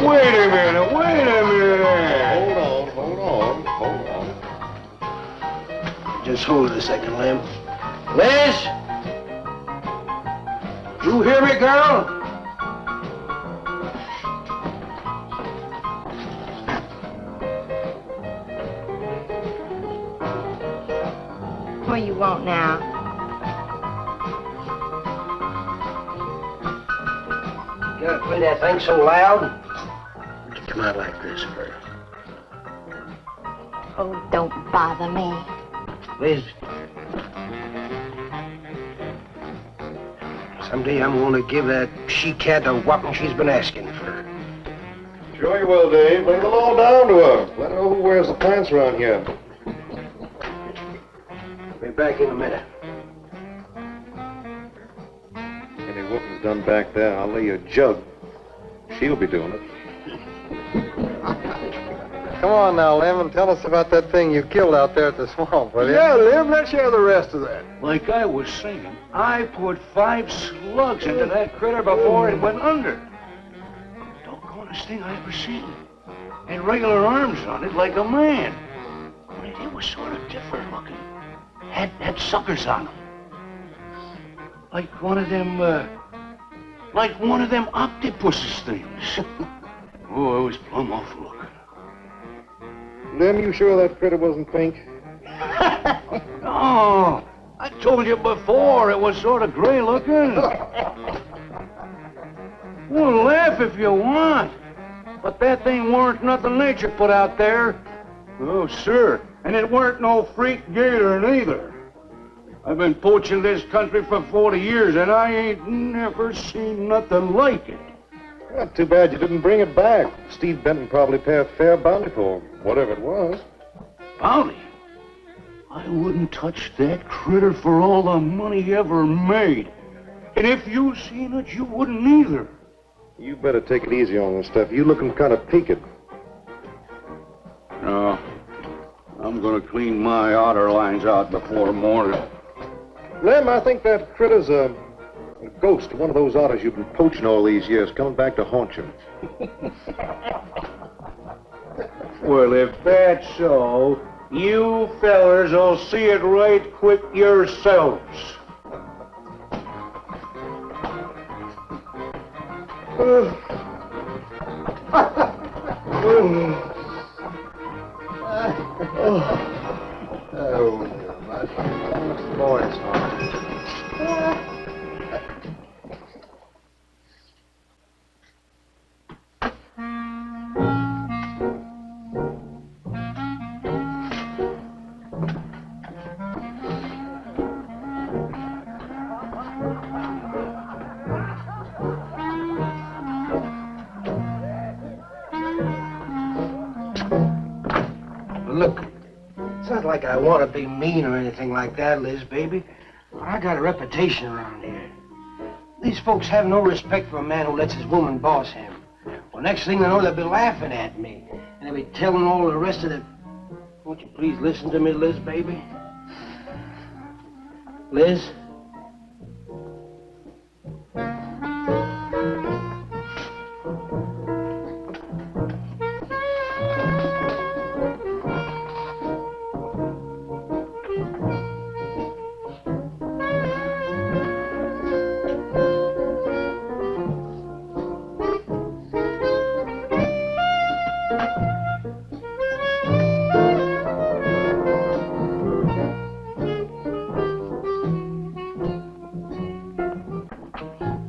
Wait a minute. Hold on. Just hold it a second, Lem. Liz? You hear me, girl? What do you want now? You gotta play that thing so loud. Come out like this first. Oh, don't bother me. Liz. Someday I'm gonna give that she-cat a whopping she's been asking for. Sure you will, Dave. Lay the law down to her. Let her know who wears the pants around here. Be back in a minute. Any whooping's done back there, I'll lay you a jug. She'll be doing it. Come on now, Lem, and tell us about that thing you killed out there at the swamp, will you? Yeah, Lem, let's hear the rest of that. Like I was saying, I put 5 slugs into that critter before it went under. Doggonest thing I ever seen. And regular arms on it like a man. But it was sort of different looking. Had suckers on them. Like one of them octopus's things. Oh, it was plumb awful looking. Lem, you sure that critter wasn't pink? No, I told you before it was sort of gray looking. Well, laugh if you want. But that thing weren't nothing nature put out there. Oh, sir. And it weren't no freak gator neither. I've been poaching this country for 40 years, and I ain't never seen nothing like it. Well, too bad you didn't bring it back. Steve Benton probably pay a fair bounty for whatever it was. Bounty? I wouldn't touch that critter for all the money he ever made. And if you seen it, you wouldn't either. You better take it easy on this stuff. You looking kind of peaked. No. I'm gonna clean my otter lines out before morning. Lem, I think that critter's a ghost, one of those otters you've been poaching all these years, coming back to haunt you. Well, if that's so, you fellers will see it right quick yourselves. Boys. Look, it's not like I want to be mean or anything like that, Liz, baby. But I got a reputation around here. These folks have no respect for a man who lets his woman boss him. Well, next thing they know, they'll be laughing at me. And they'll be telling all the rest of the... Won't you please listen to me, Liz, baby? Liz?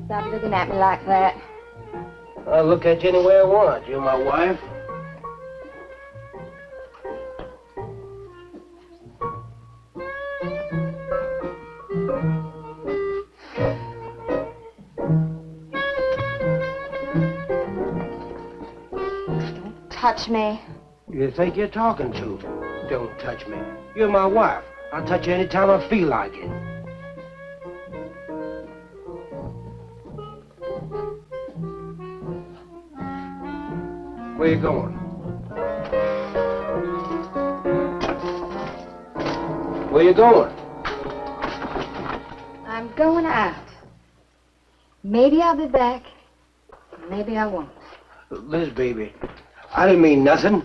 Stop looking at me like that. I'll look at you any way I want. You're my wife. Don't touch me. You think you're talking to? Don't touch me. You're my wife. I'll touch you anytime I feel like it. Where you going? Where you going? I'm going out. Maybe I'll be back. Maybe I won't. Liz, baby, I didn't mean nothing.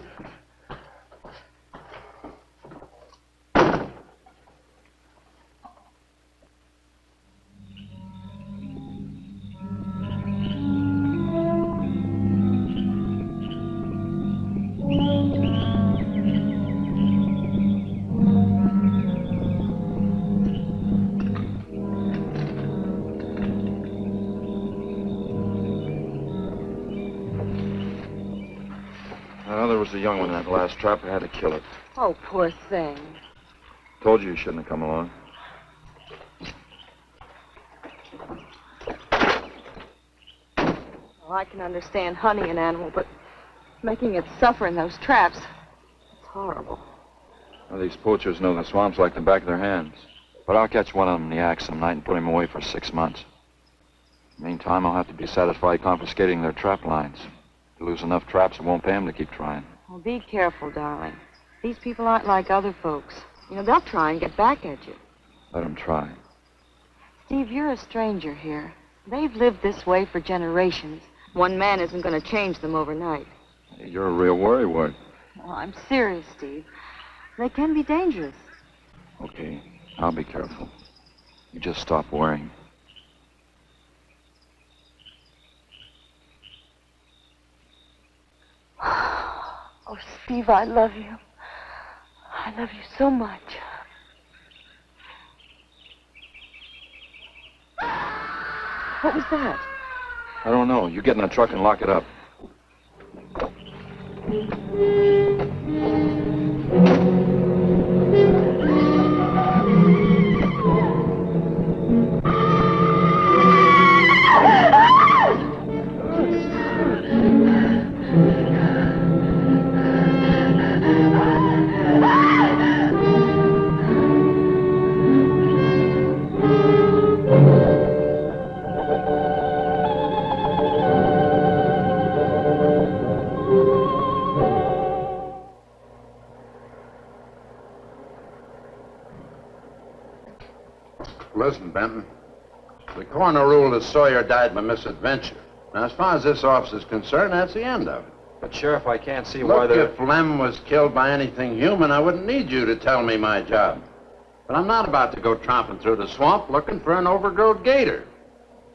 There was a young one in that last trap. I had to kill it. Oh, poor thing. Told you shouldn't have come along. Well, I can understand hunting an animal, but making it suffer in those traps, it's horrible. Well, these poachers know the swamps like the back of their hands. But I'll catch one of them in the axe some night and put him away for 6 months. Meantime, I'll have to be satisfied confiscating their trap lines. If they lose enough traps, it won't pay them to keep trying. Well, be careful, darling. These people aren't like other folks. You know, they'll try and get back at you. Let them try. Steve, you're a stranger here. They've lived this way for generations. One man isn't going to change them overnight. You're a real worrywart. Well, I'm serious, Steve. They can be dangerous. Okay, I'll be careful. You just stop worrying. Oh, Steve, I love you. I love you so much. What was that? I don't know. You get in the truck and lock it up. Listen, Benton. The coroner ruled that Sawyer died by misadventure. Now, as far as this officer's concerned, that's the end of it. But, Sheriff, I can't see why Look, if Lem was killed by anything human, I wouldn't need you to tell me my job. But I'm not about to go tromping through the swamp looking for an overgrown gator.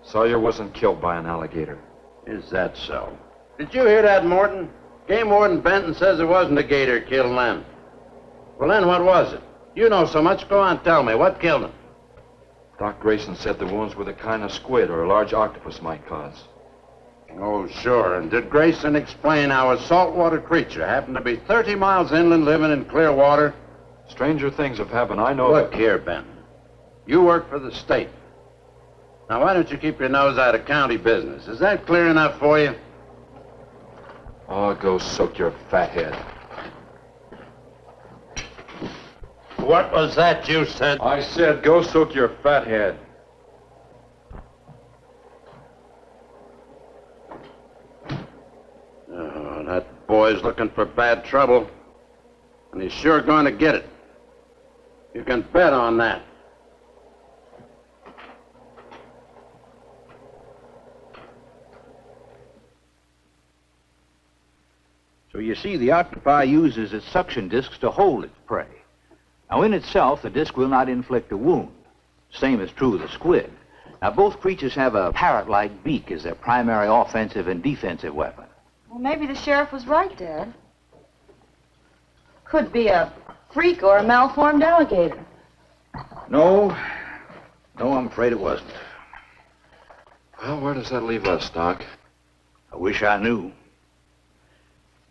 Sawyer wasn't killed by an alligator. Is that so? Did you hear that, Morton? Game Warden Benton says it wasn't a gator killed Lem. Well, then what was it? You know so much. Go on, tell me. What killed him? Doc Grayson said the wounds were the kind of squid or a large octopus might cause. Oh, sure. And did Grayson explain how a saltwater creature happened to be 30 miles inland living in clear water? Stranger things have happened. I know. Look here, Benton. You work for the state. Now, why don't you keep your nose out of county business? Is that clear enough for you? Oh, go soak your fat head. What was that you said? I said go soak your fat head. Oh, that boy's looking for bad trouble. And he's sure going to get it. You can bet on that. So you see, the octopi uses its suction discs to hold its prey. Now, in itself, the disc will not inflict a wound. Same is true of the squid. Now, both creatures have a parrot-like beak as their primary offensive and defensive weapon. Well, maybe the sheriff was right, Dad. Could be a freak or a malformed alligator. No, I'm afraid it wasn't. Well, where does that leave us, Doc? I wish I knew.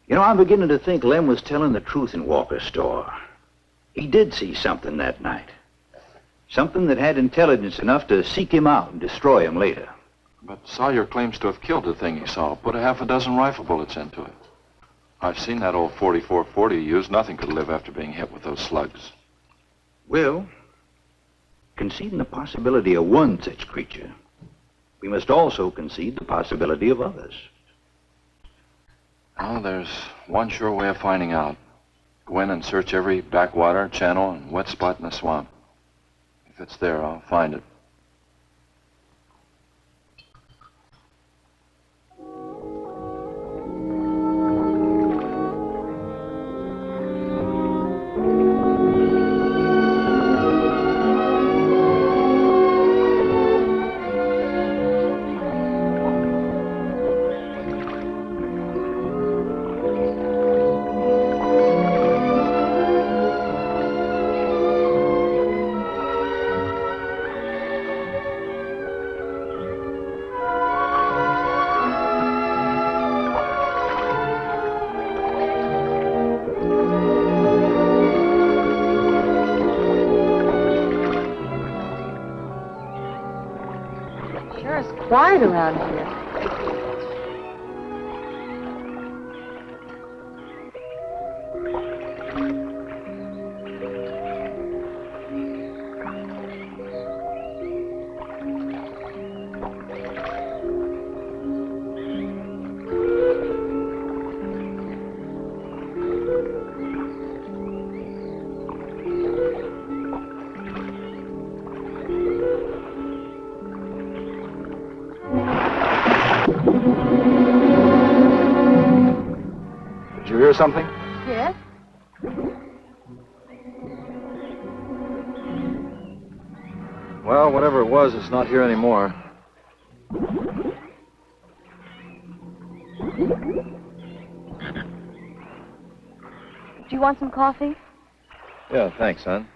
You know, I'm beginning to think Lem was telling the truth in Walker's store. He did see something that night. Something that had intelligence enough to seek him out and destroy him later. But Sawyer claims to have killed the thing he saw. Put a half a dozen rifle bullets into it. I've seen that old 44-40 used. Nothing could live after being hit with those slugs. Well, conceding the possibility of one such creature, we must also concede the possibility of others. Well, there's one sure way of finding out. Go in and search every backwater, channel, and wet spot in the swamp. If it's there, I'll find it. quiet around here. Did you hear something? Yes? Well, whatever it was, it's not here anymore. Do you want some coffee? Yeah, thanks, son.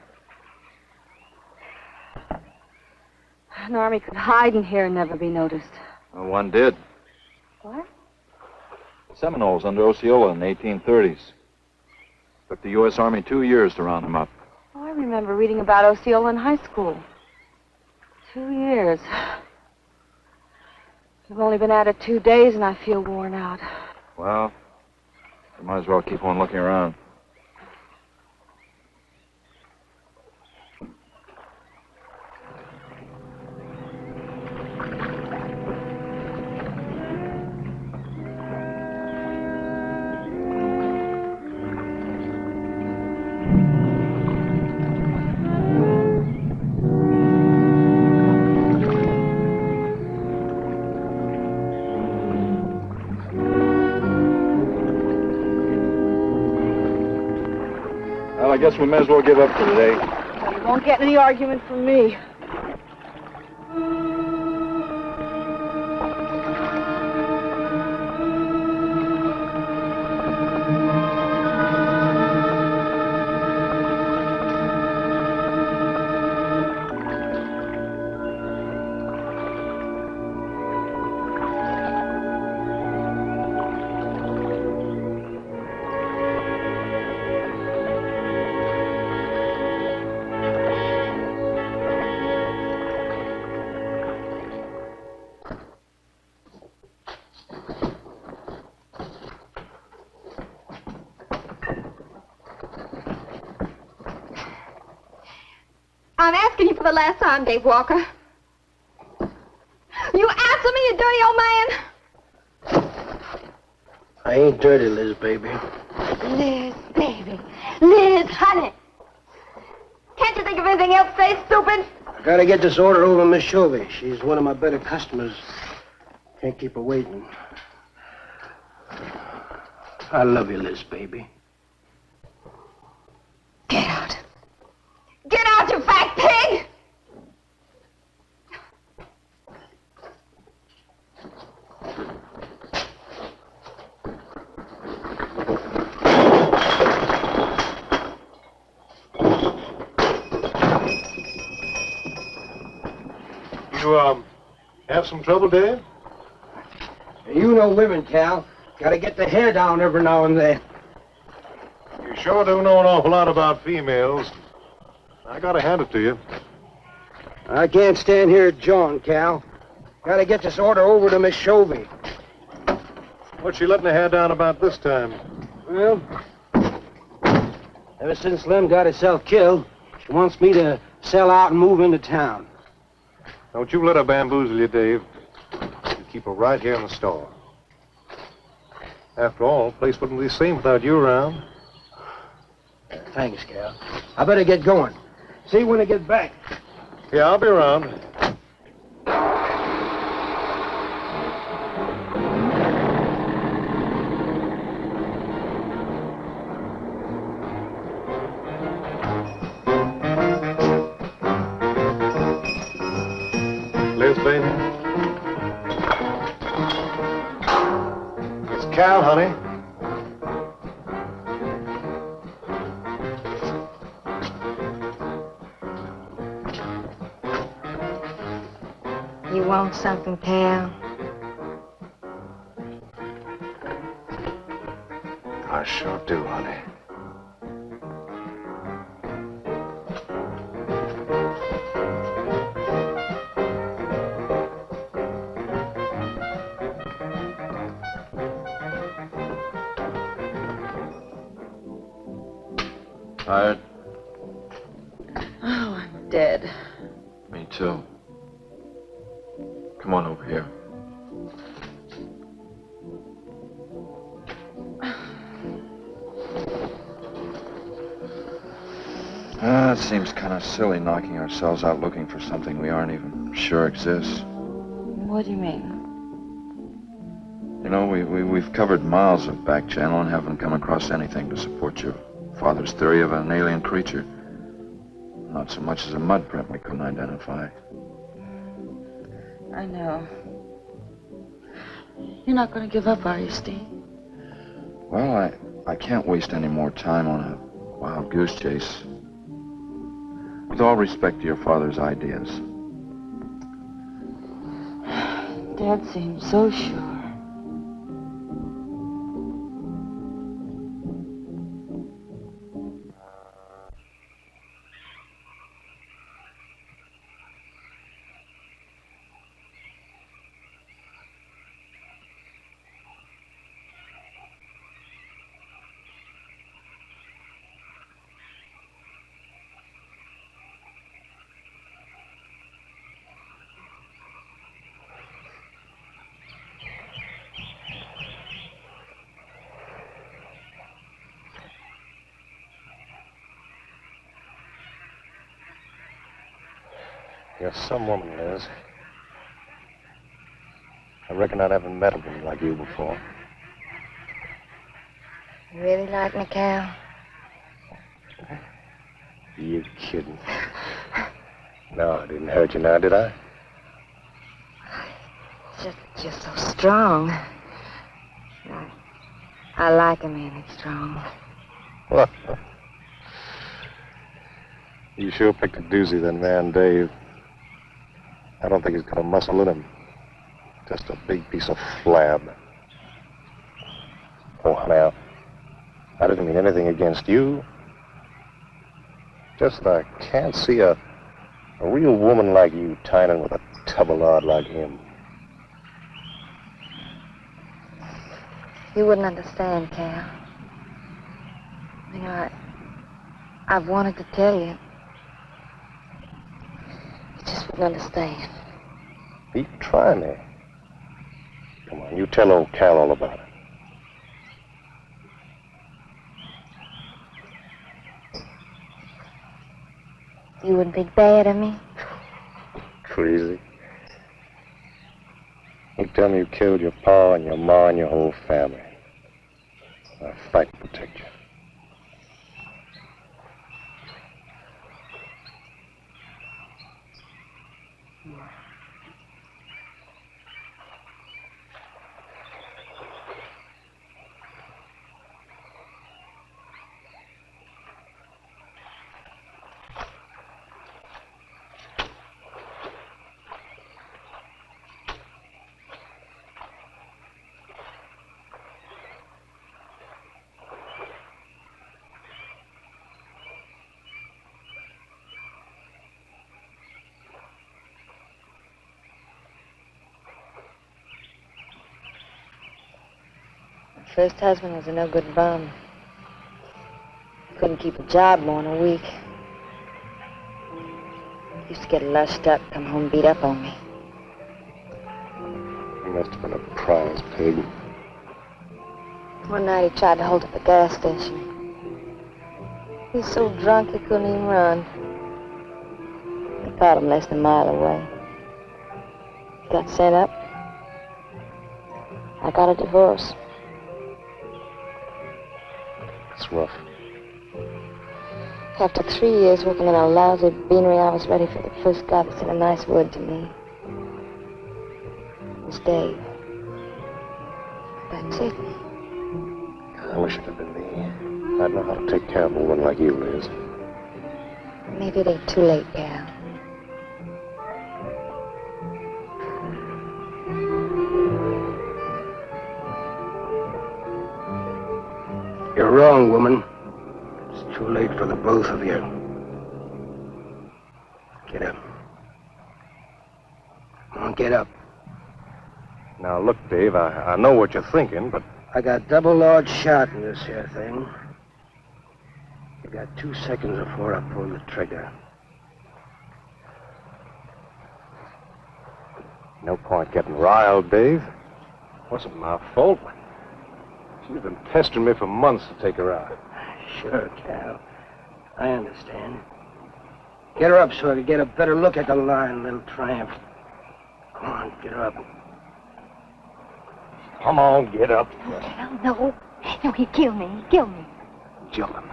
An army could hide in here and never be noticed. Well, one did. What? Seminoles under Osceola in the 1830s. Took the U.S. Army 2 years to round them up. Oh, I remember reading about Osceola in high school. 2 years. I've only been at it 2 days and I feel worn out. Well, you might as well keep on looking around. Well, I guess we may as well give up for today. You won't get any argument from me. I'm asking you for the last time, Dave Walker. You answer me, you dirty old man. I ain't dirty, Liz, baby. Liz, baby. Liz, honey. Can't you think of anything else to say, stupid? I gotta get this order over to Miss Shovey. She's one of my better customers. Can't keep her waiting. I love you, Liz, baby. Get out. Get out, you fat pig! You, have some trouble, Dave? You know women, Cal. Gotta get the hair down every now and then. You sure do know an awful lot about females. I gotta hand it to you. I can't stand here jawing, Cal. Gotta get this order over to Miss Shovey. What's she letting her hair down about this time? Well, ever since Lem got herself killed, she wants me to sell out and move into town. Don't you let her bamboozle you, Dave. You keep her right here in the store. After all, the place wouldn't be the same without you around. Thanks, Cal. I better get going. See you when I get back. Yeah, I'll be around. Liz, baby. It's Cal, honey. You want something, Cal? I sure do, honey. Tired? Oh, I'm dead. Me too. Come on over here. It seems kind of silly knocking ourselves out looking for something we aren't even sure exists. What do you mean? You know, we've covered miles of back channel and haven't come across anything to support your father's theory of an alien creature. Not so much as a mud print we couldn't identify. I know. You're not going to give up, are you, Steve? Well, I can't waste any more time on a wild goose chase. With all respect to your father's ideas. Dad seems so sure. You're some woman, Liz. I reckon I haven't met a woman like you before. You really like me, Cal? You're kidding. No, I didn't hurt you now, did I? You're so strong. I like a man that's strong. What? You sure picked a doozy, then, man, Dave. I don't think he's got a muscle in him. Just a big piece of flab. Oh, honey, I didn't mean anything against you. Just that I can't see a real woman like you tying in with a tubbalard like him. You wouldn't understand, Cal. You know, I've wanted to tell you. You just wouldn't understand. You try me. Come on, you tell old Cal all about it. You wouldn't think bad of me? Crazy. You tell me you killed your pa and your ma and your whole family. I'll fight to protect you. First husband was a no-good bum. Couldn't keep a job more than a week. Used to get lushed up, come home beat up on me. He must have been a prize pig. One night he tried to hold up a gas station. He was so drunk he couldn't even run. They caught him less than a mile away. He got sent up. I got a divorce. It's rough. After 3 years working in a lousy beanery, I was ready for the first guy that said a nice word to me. It was Dave. That's it. I wish it had been me. I'd know how to take care of a woman like you, Liz. Maybe it ain't too late, Cal. You're wrong, woman. It's too late for the both of you. Get up. Come on, get up. Now, look, Dave, I know what you're thinking, but... I got double large shot in this here thing. You got 2 seconds before I pull the trigger. No point getting riled, Dave. Wasn't my fault. She's been pestering me for months to take her out. Sure, Cal. I understand. Get her up so I can get a better look at the line, little tramp. Come on, get her up. Come on, get up. Cal, no. No, he'd kill me. He'd kill me. Jill him.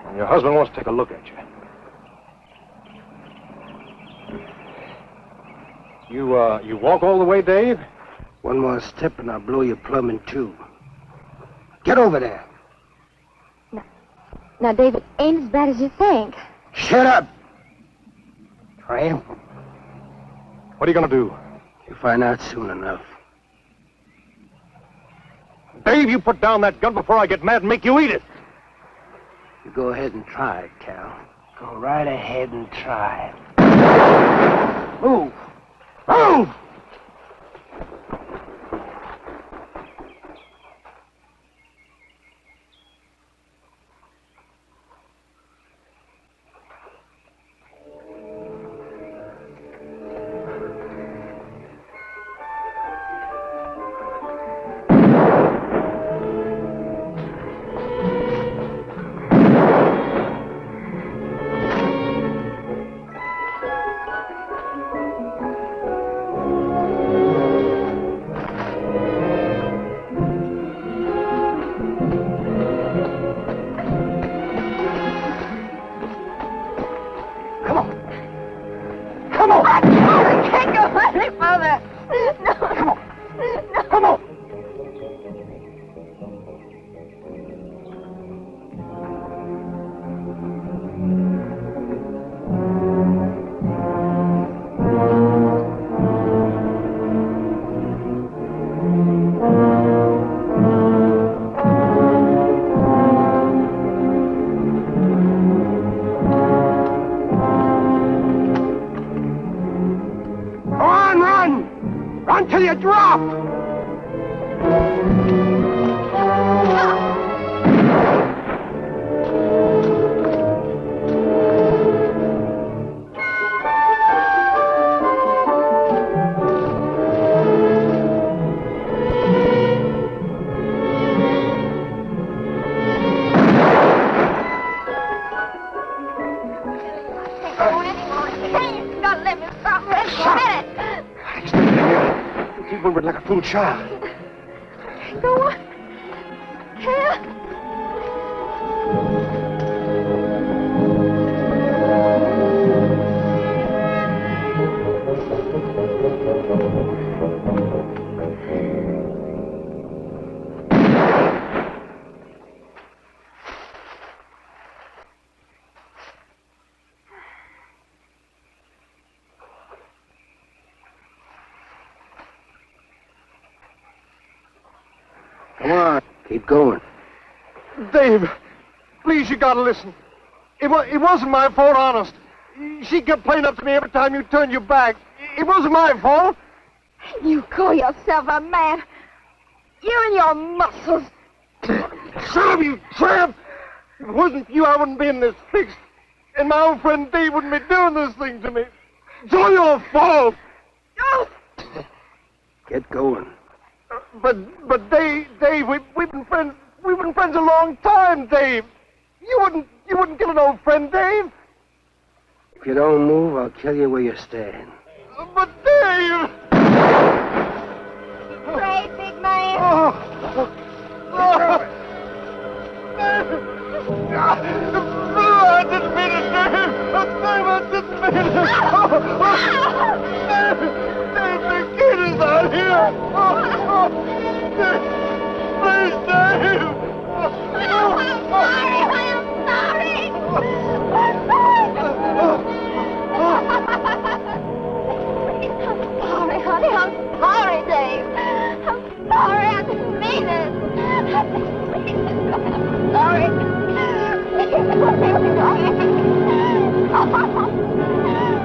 And your husband wants to take a look at you. You walk all the way, Dave? One more step and I'll blow your plumb in two. Get over there. Now, David, ain't as bad as you think. Shut up! Tramp. What are you going to do? You'll find out soon enough. Dave, you put down that gun before I get mad and make you eat it. You go ahead and try it, Cal. Go right ahead and try it. Move! Move! Until you drop! Like a fool child. Go on. Cal. Come on, keep going. Dave, please, you gotta listen. It wasn't my fault, honest. She kept playing up to me every time you turned your back. It wasn't my fault. You call yourself a man. You and your muscles. Shut up, you tramp! If it wasn't for you, I wouldn't be in this fix. And my old friend Dave wouldn't be doing this thing to me. It's all your fault. Get going. But Dave, we've been friends. We've been friends a long time, Dave. You wouldn't kill an old friend, Dave. If you don't move, I'll kill you where you stand. But Dave! Brave, big man. I didn't mean it, Dave. Dave, I didn't mean it. Dave, the kid is out here. Dave, please, Dave. I'm sorry. I'm sorry, honey. I'm sorry, Dave. I'm sorry. I didn't mean it. I didn't mean it. I'm sorry.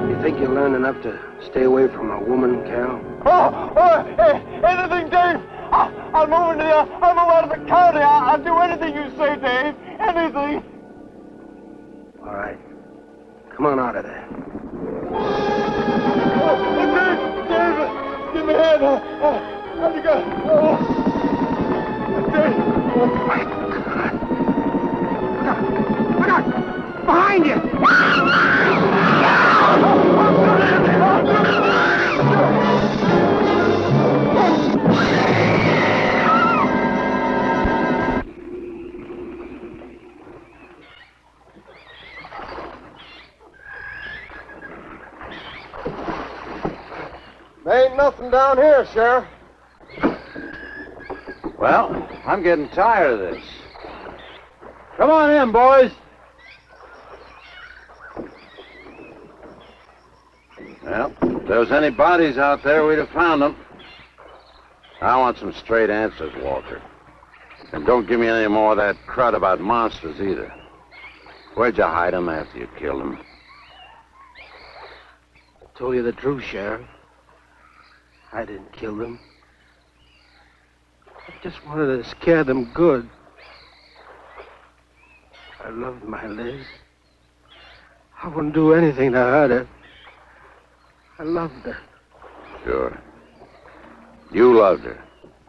You think you learned enough to stay away from a woman, Cal? Anything, Dave. I'll move out of the county. I'll do anything you say, Dave. Anything. All right. Come on out of there. David! Give me a hand. How'd you go? David! My God! Look out! Behind you! There ain't nothing down here, Sheriff. Well, I'm getting tired of this. Come on in, boys. Well, if there was any bodies out there, we'd have found them. I want some straight answers, Walker. And don't give me any more of that crud about monsters either. Where'd you hide them after you killed them? I told you the truth, Sheriff. I didn't kill them. I just wanted to scare them good. I loved my Liz. I wouldn't do anything to hurt her. I loved her. Sure. You loved her.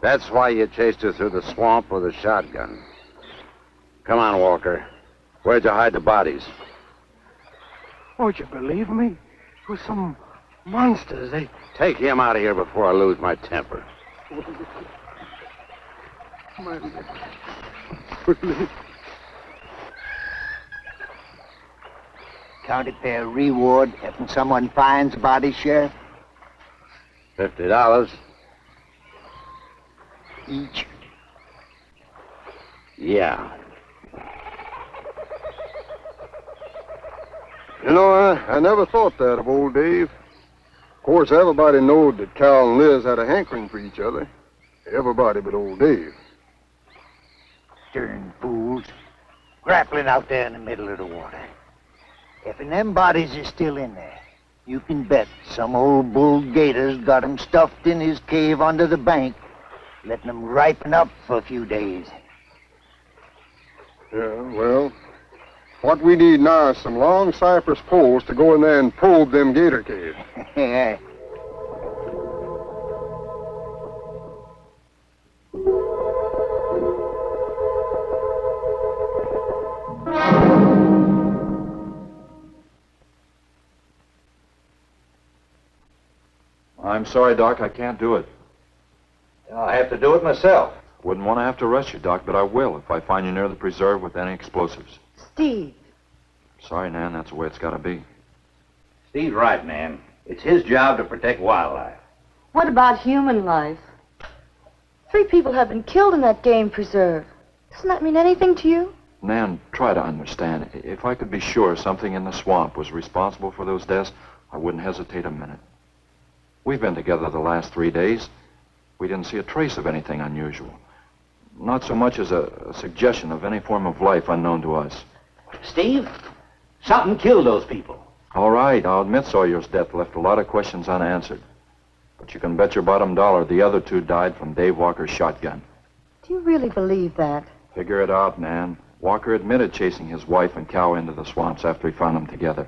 That's why you chased her through the swamp with a shotgun. Come on, Walker. Where'd you hide the bodies? Won't you believe me? It was some monsters. They... Take him out of here before I lose my temper. My Liz. County fair reward if someone finds a body, Sheriff? $50. Each. Yeah. You know, I never thought that of old Dave. Of course, everybody knowed that Cal and Liz had a hankering for each other. Everybody but old Dave. Darn fools. Grappling out there in the middle of the water. If them bodies is still in there, you can bet some old bull gator's got 'em stuffed in his cave under the bank, letting 'em ripen up for a few days. Yeah, well, what we need now is some long cypress poles to go in there and probe them gator caves. Yeah. I'm sorry, Doc, I can't do it. I have to do it myself. Wouldn't want to have to arrest you, Doc, but I will if I find you near the preserve with any explosives. Steve. Sorry, Nan, that's the way it's got to be. Steve's right, Nan. It's his job to protect wildlife. What about human life? 3 people have been killed in that game preserve. Doesn't that mean anything to you? Nan, try to understand. If I could be sure something in the swamp was responsible for those deaths, I wouldn't hesitate a minute. We've been together the last 3 days. We didn't see a trace of anything unusual. Not so much as a suggestion of any form of life unknown to us. Steve, something killed those people. All right, I'll admit Sawyer's death left a lot of questions unanswered. But you can bet your bottom dollar the other 2 died from Dave Walker's shotgun. Do you really believe that? Figure it out, Nan. Walker admitted chasing his wife and cow into the swamps after he found them together.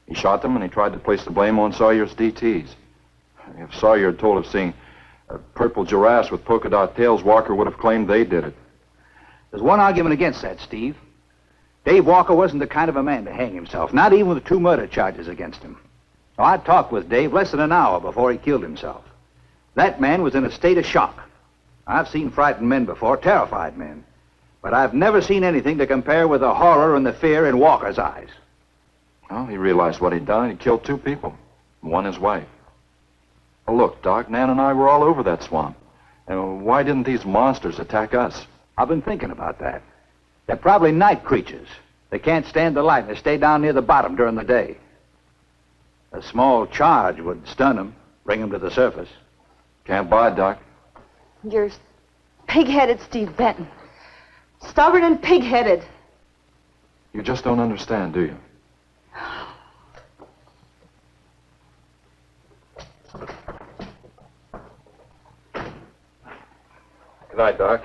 He shot them and he tried to place the blame on Sawyer's DTs. If Sawyer had told of seeing purple giraffes with polka dot tails, Walker would have claimed they did it. There's one argument against that, Steve. Dave Walker wasn't the kind of a man to hang himself, not even with 2 murder charges against him. Now, I talked with Dave less than an hour before he killed himself. That man was in a state of shock. I've seen frightened men before, terrified men. But I've never seen anything to compare with the horror and the fear in Walker's eyes. Well, he realized what he'd done. He killed 2 people, one his wife. Well, look, Doc, Nan and I were all over that swamp. And why didn't these monsters attack us? I've been thinking about that. They're probably night creatures. They can't stand the light, and they stay down near the bottom during the day. A small charge would stun them, bring them to the surface. Can't buy it, Doc. You're pig-headed, Steve Benton. Stubborn and pig-headed. You just don't understand, do you? Good night, Doc.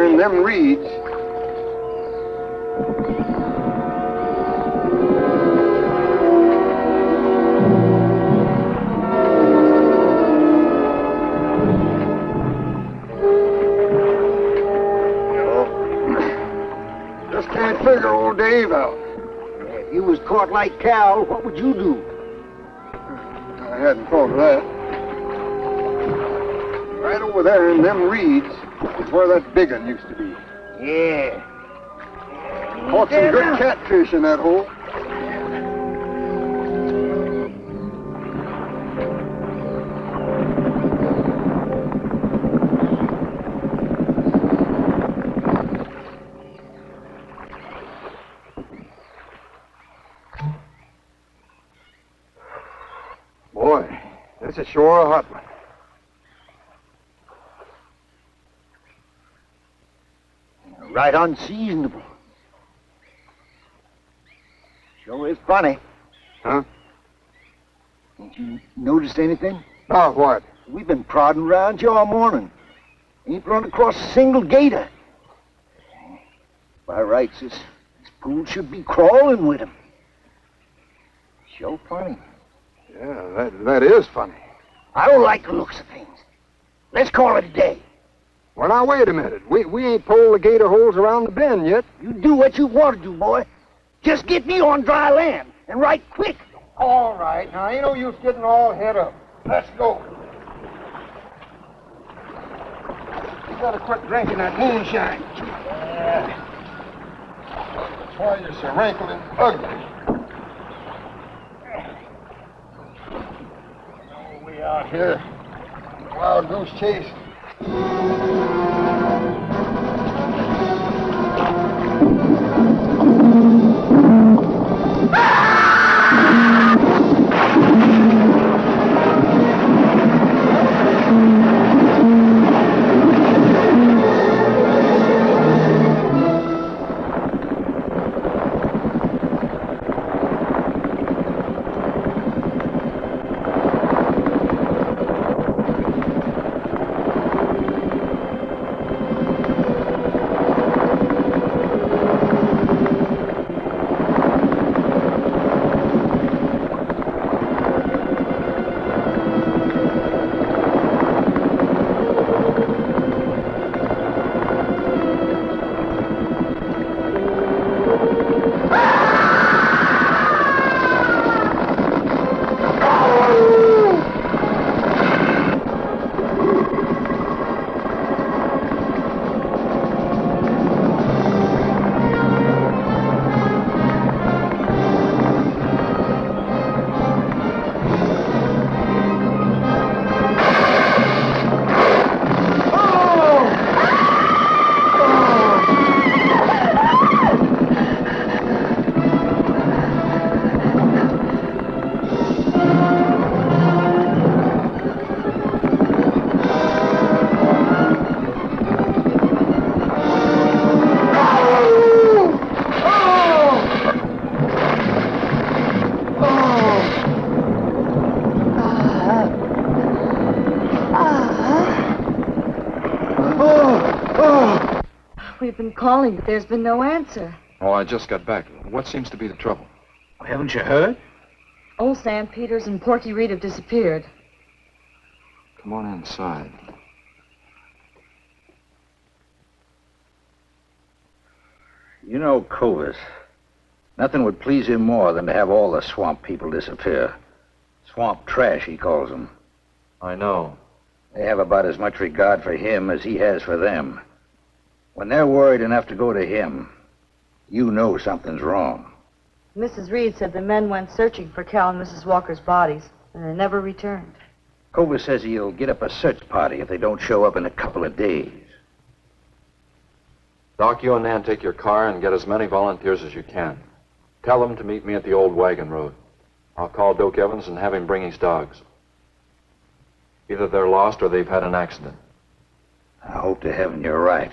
in them reeds. Just can't figure old Dave out. If you was caught like Cal, what would you do? I hadn't thought of that. Right over there in them reeds is where that big one used to be. Yeah. Caught some good catfish in that hole. Boy, this is sure a hot one. Right unseasonable. Sure is funny. Huh? Ain't you noticed anything? Oh, what? We've been prodding around here all morning. Ain't run across a single gator. By rights, this pool should be crawling with him. Sure funny. Yeah, that is funny. I don't like the looks of things. Let's call it a day. Well, now, wait a minute. We ain't pulled the gator holes around the bend yet. You do what you want to do, boy. Just get me on dry land, and right quick. All right. Now, ain't no use getting all head up. Let's go. You better quit drinking that moonshine. That's why you're so wrinkled and ugly. We out here. Wild goose chase. We've been calling, but there's been no answer. Oh, I just got back. What seems to be the trouble? Haven't you heard? Old Sam Peters and Porky Reed have disappeared. Come on inside. You know Cobus. Nothing would please him more than to have all the swamp people disappear. Swamp trash, he calls them. I know. They have about as much regard for him as he has for them. When they're worried enough to go to him, you know something's wrong. Mrs. Reed said the men went searching for Cal and Mrs. Walker's bodies, and they never returned. Cobus says he'll get up a search party if they don't show up in a couple of days. Doc, you and Nan take your car and get as many volunteers as you can. Tell them to meet me at the old wagon road. I'll call Doak Evans and have him bring his dogs. Either they're lost or they've had an accident. I hope to heaven you're right.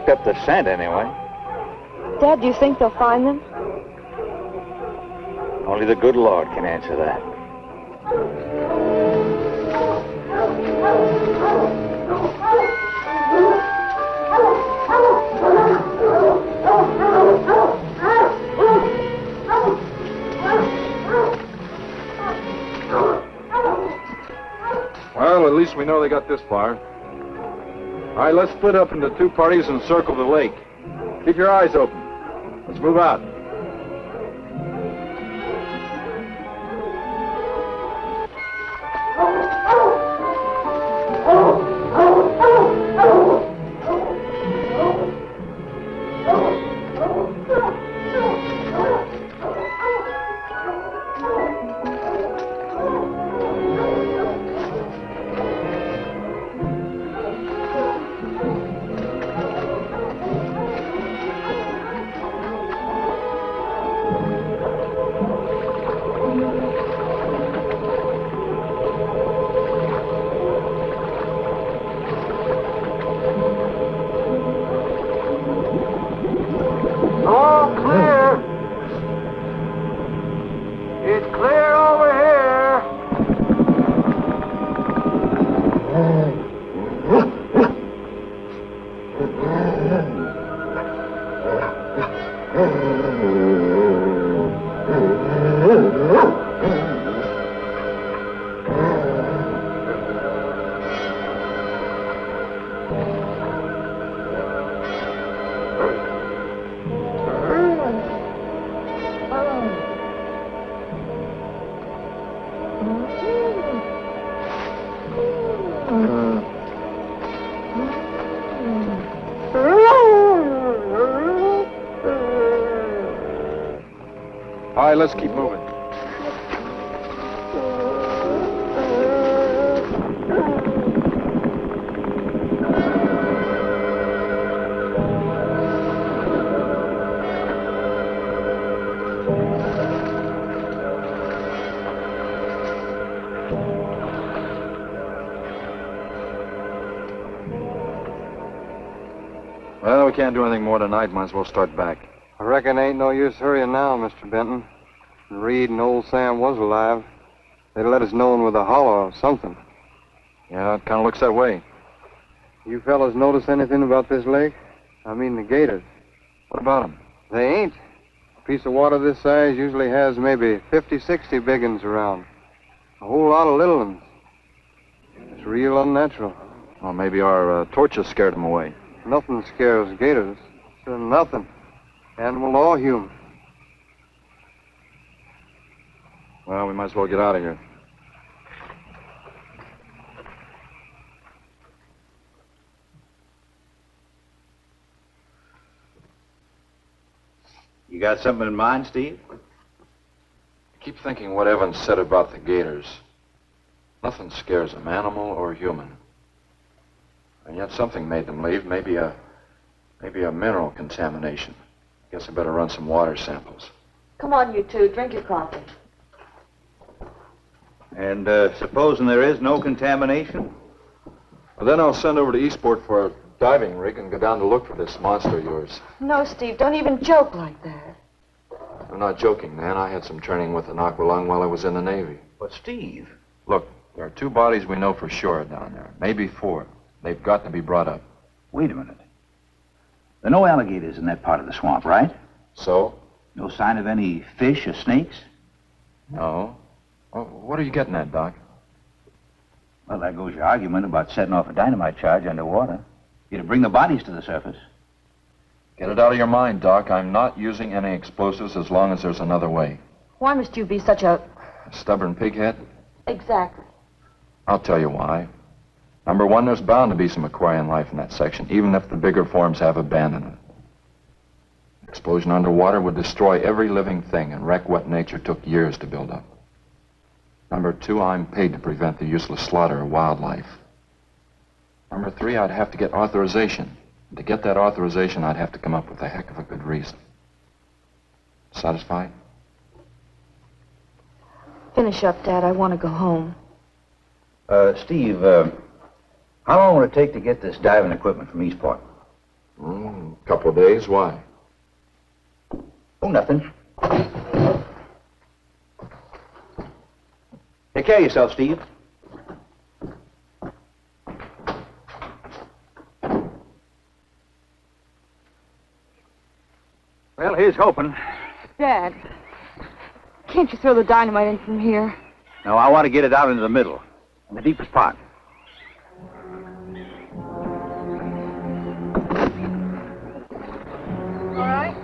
picked up the scent anyway. Dad, do you think they'll find them? Only the good Lord can answer that. Well, at least we know they got this far. All right, let's split up into two parties and circle the lake. Keep your eyes open. Let's move out. All right, let's keep moving. Well, we can't do anything more tonight. Might as well start back. I reckon ain't no use hurrying now, Mr. Benton. Reed and old Sam was alive. They'd let us know with a holler or something. Yeah, it kind of looks that way. You fellas notice anything about this lake? I mean the gators. What about them? They ain't. A piece of water this size usually has maybe 50, 60 big uns around. A whole lot of little ones. It's real unnatural. Well, maybe our torches scared them away. Nothing scares gators. Nothing. Animal or human. Well, we might as well get out of here. You got something in mind, Steve? I keep thinking what Evans said about the gators. Nothing scares them, animal or human. And yet something made them leave. Maybe a mineral contamination. Guess I better run some water samples. Come on, you two. Drink your coffee. And supposing there is no contamination? Well, then I'll send over to Eastport for a diving rig and go down to look for this monster of yours. No, Steve, don't even joke like that. I'm not joking, man. I had some training with an aqualung while I was in the Navy. But, Steve... Look, there are 2 bodies we know for sure down there. Maybe 4. They've got to be brought up. Wait a minute. There are no alligators in that part of the swamp, right? So? No sign of any fish or snakes? No. Well, what are you getting at, Doc? Well, there goes your argument about setting off a dynamite charge underwater. You'd bring the bodies to the surface. Get it out of your mind, Doc. I'm not using any explosives as long as there's another way. Why must you be such a... Stubborn pighead? Exactly. I'll tell you why. Number 1, there's bound to be some aquarian life in that section, even if the bigger forms have abandoned it. Explosion underwater would destroy every living thing and wreck what nature took years to build up. Number 2, I'm paid to prevent the useless slaughter of wildlife. Number 3, I'd have to get authorization. And to get that authorization, I'd have to come up with a heck of a good reason. Satisfied? Finish up, Dad. I want to go home. Steve, how long will it take to get this diving equipment from Eastport? Couple of days. Why? Oh, nothing. Take care of yourself, Steve. Well, here's hoping. Dad, can't you throw the dynamite in from here? No, I want to get it out into the middle, in the deepest part. All right.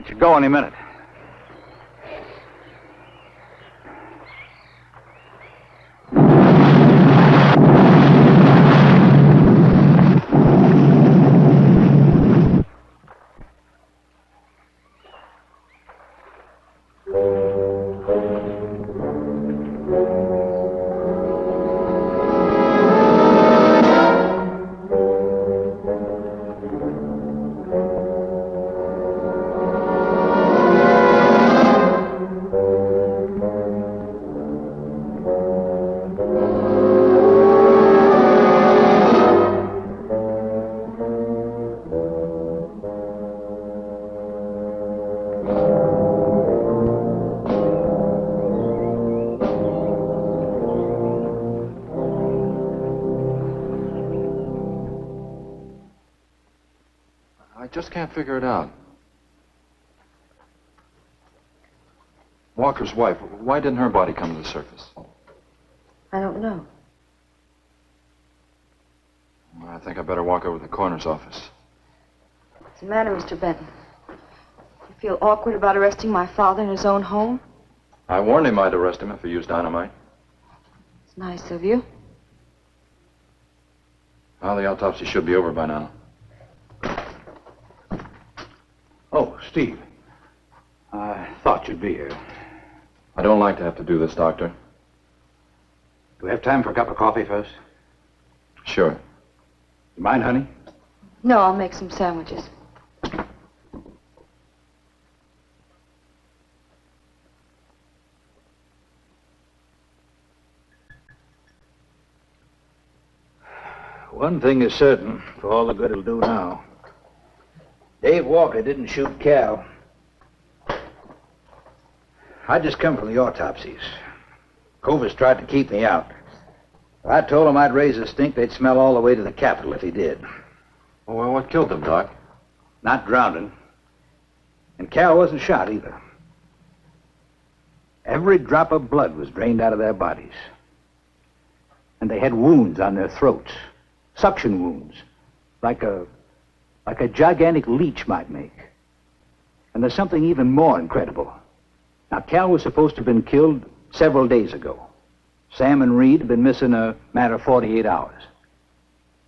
Should go any minute. I just can't figure it out. Walker's wife, why didn't her body come to the surface? I don't know. Well, I think I better walk over to the coroner's office. What's the matter, Mr. Benton? You feel awkward about arresting my father in his own home? I warned him I'd arrest him if he used dynamite. It's nice of you. Well, the autopsy should be over by now. Oh, Steve. I thought you'd be here. I don't like to have to do this, Doctor. Do we have time for a cup of coffee first? Sure. You mind, honey? No, I'll make some sandwiches. One thing is certain, for all the good it'll do now. Dave Walker didn't shoot Cal. I just come from the autopsies. Covers tried to keep me out. I told them I'd raise a stink they'd smell all the way to the Capitol if he did. Well, what killed them, Doc? Not drowning. And Cal wasn't shot either. Every drop of blood was drained out of their bodies. And they had wounds on their throats. Suction wounds. Like a gigantic leech might make. And there's something even more incredible. Now, Cal was supposed to have been killed several days ago. Sam and Reed have been missing a matter of 48 hours.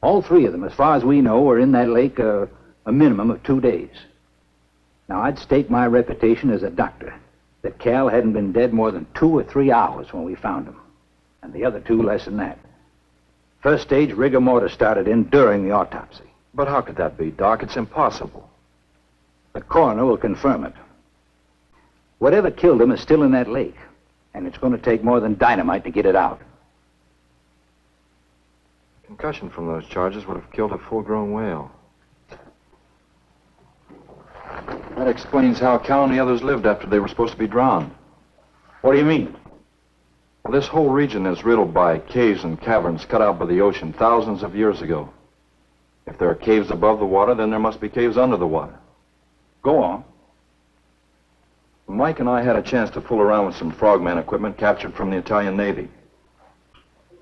All three of them, as far as we know, were in that lake a minimum of 2 days. Now, I'd stake my reputation as a doctor that Cal hadn't been dead more than 2 or 3 hours when we found him. And the other two less than that. First stage rigor mortis started in during the autopsy. But how could that be, Doc? It's impossible. The coroner will confirm it. Whatever killed him is still in that lake. And it's going to take more than dynamite to get it out. Concussion from those charges would have killed a full-grown whale. That explains how Cal and the others lived after they were supposed to be drowned. What do you mean? Well, this whole region is riddled by caves and caverns cut out by the ocean thousands of years ago. If there are caves above the water, then there must be caves under the water. Go on. Mike and I had a chance to fool around with some frogman equipment captured from the Italian Navy.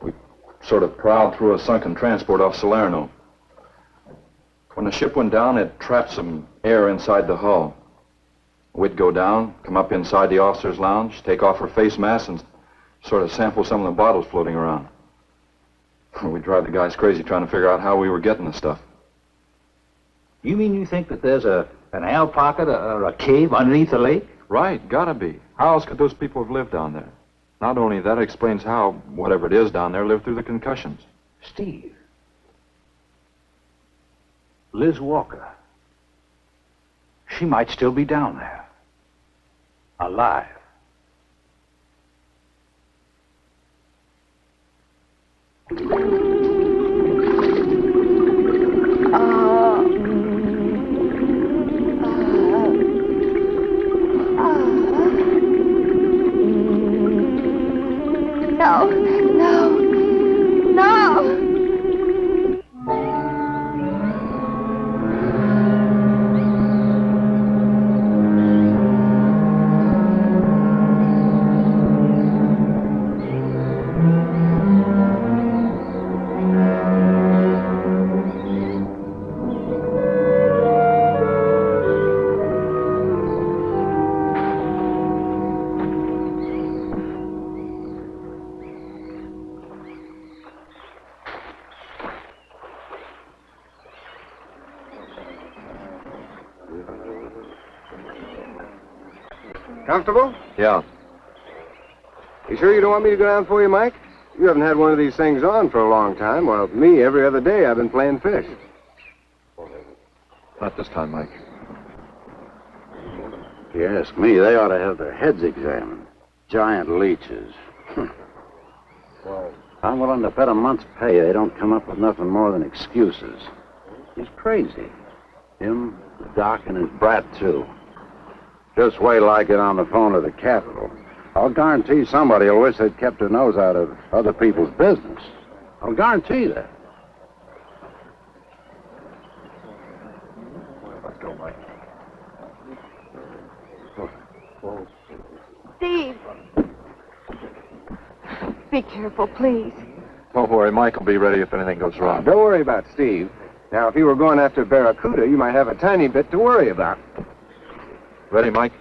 We sort of prowled through a sunken transport off Salerno. When the ship went down, it trapped some air inside the hull. We'd go down, come up inside the officer's lounge, take off her face mask, and sort of sample some of the bottles floating around. We'd drive the guys crazy trying to figure out how we were getting the stuff. You mean you think that there's an air pocket or a cave underneath the lake? Right, gotta be. How else could those people have lived down there? Not only that, it explains how, whatever it is down there, lived through the concussions. Steve. Liz Walker. She might still be down there. Alive. No, no, no. Comfortable? Yeah. You sure you don't want me to go down for you, Mike? You haven't had one of these things on for a long time. Well, me, every other day I've been playing fish. Not this time, Mike. If you ask me, they ought to have their heads examined. Giant leeches. I'm willing to bet a month's pay they don't come up with nothing more than excuses. He's crazy. Him, the doc, and his brat, too. Just wait till I get on the phone to the Capitol. I'll guarantee somebody will wish they'd kept their nose out of other people's business. I'll guarantee that. Let's go, Mike. Steve. Be careful, please. Don't worry, Mike will be ready if anything goes wrong. Don't worry about Steve. Now, if you were going after Barracuda, you might have a tiny bit to worry about. Ready, Mike?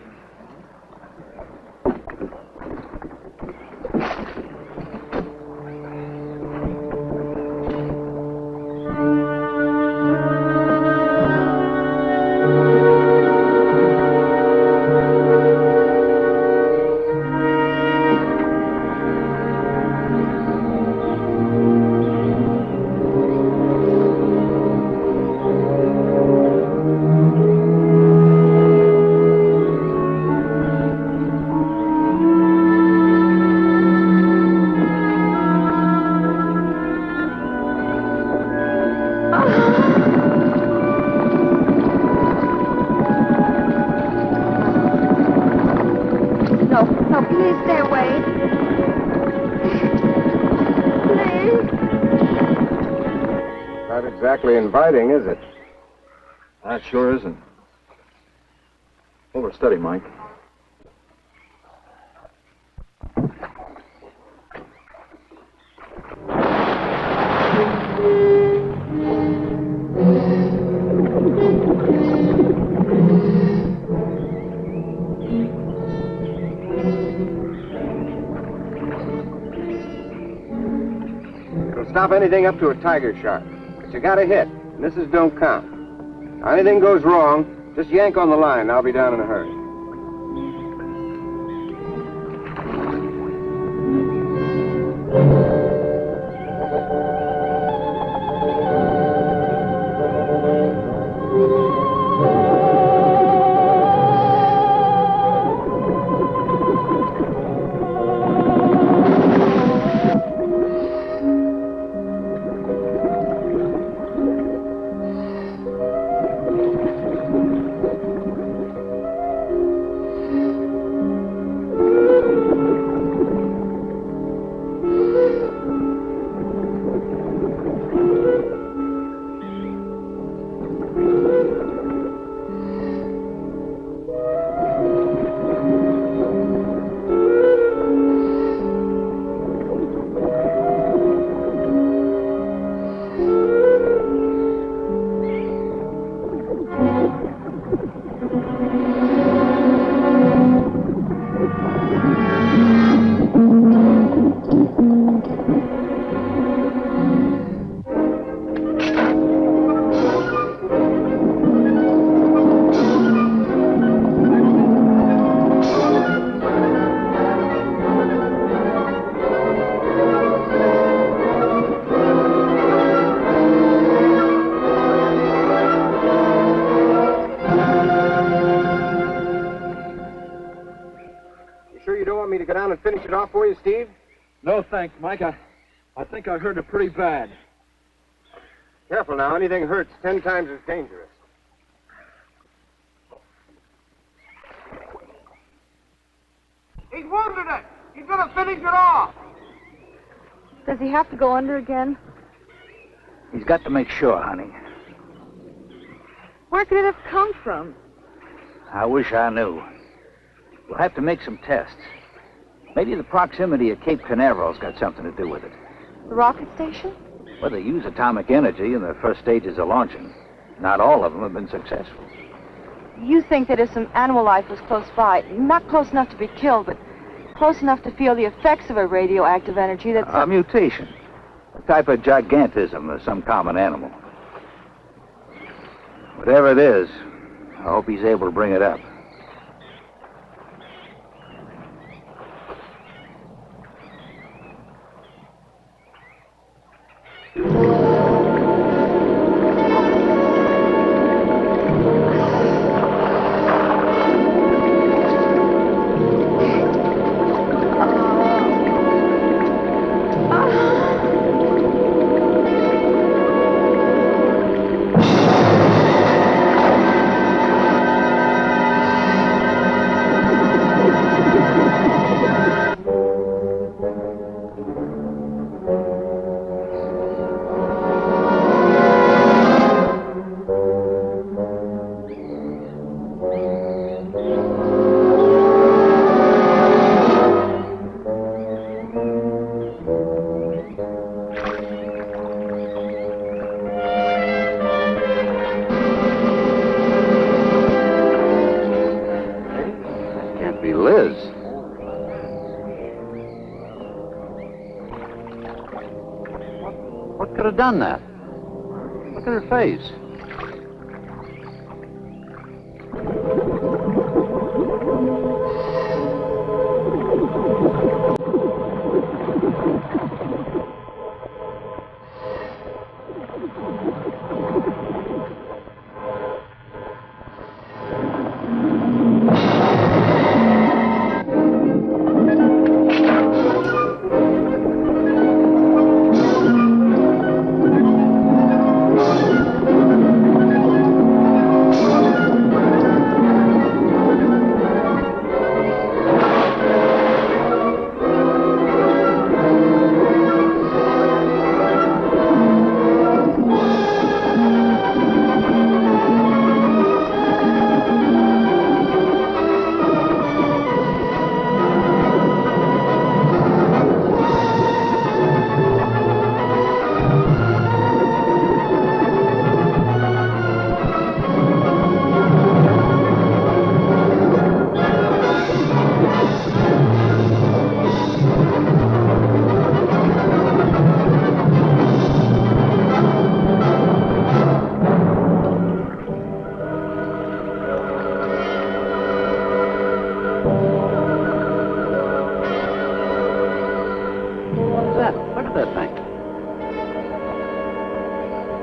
Exactly inviting, is it? That sure isn't. Hold her steady, Mike. It'll stop anything up to a tiger shark. You got a hit. Misses don't count. Now, anything goes wrong, just yank on the line, and I'll be down in a hurry. sure you don't want me to go down and finish it off for you, Steve? No, thanks, Mike. I think I hurt it pretty bad. Careful now. Anything hurts 10 times as dangerous. He's wounded it. He's going to finish it off. Does he have to go under again? He's got to make sure, honey. Where could it have come from? I wish I knew. We'll have to make some tests. Maybe the proximity of Cape Canaveral's got something to do with it. The rocket station? Well, they use atomic energy in the first stages of launching. Not all of them have been successful. You think that if some animal life was close by, not close enough to be killed, but close enough to feel the effects of a radioactive energy, that's... A mutation. A type of gigantism of some common animal. Whatever it is, I hope he's able to bring it up. Could have done that. Look at her face.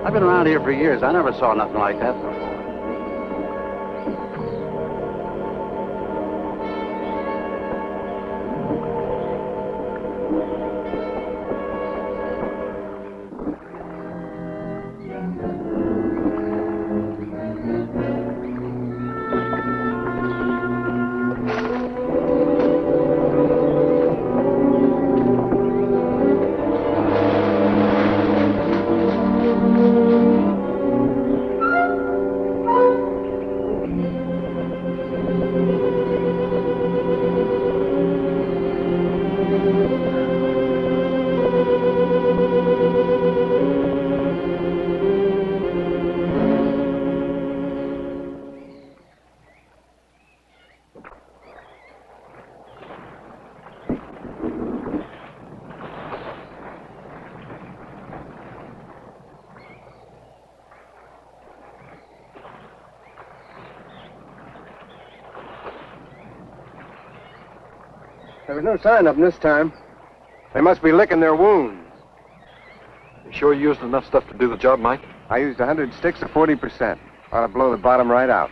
I've been around here for years. I never saw nothing like that before. There was no sign of them this time. They must be licking their wounds. You sure you used enough stuff to do the job, Mike? I used 100 sticks of 40%. Ought to blow the bottom right out.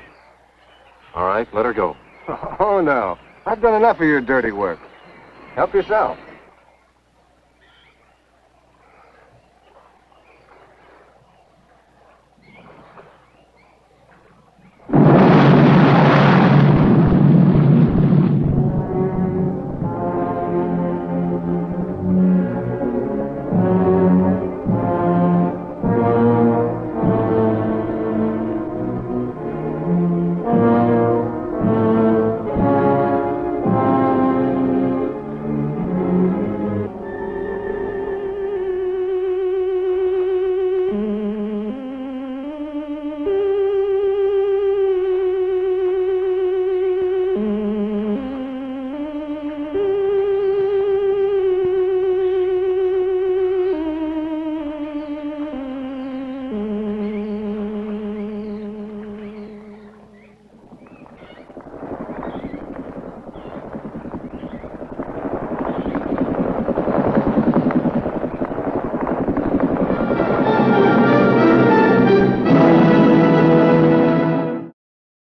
All right, let her go. Oh, no. I've done enough of your dirty work. Help yourself.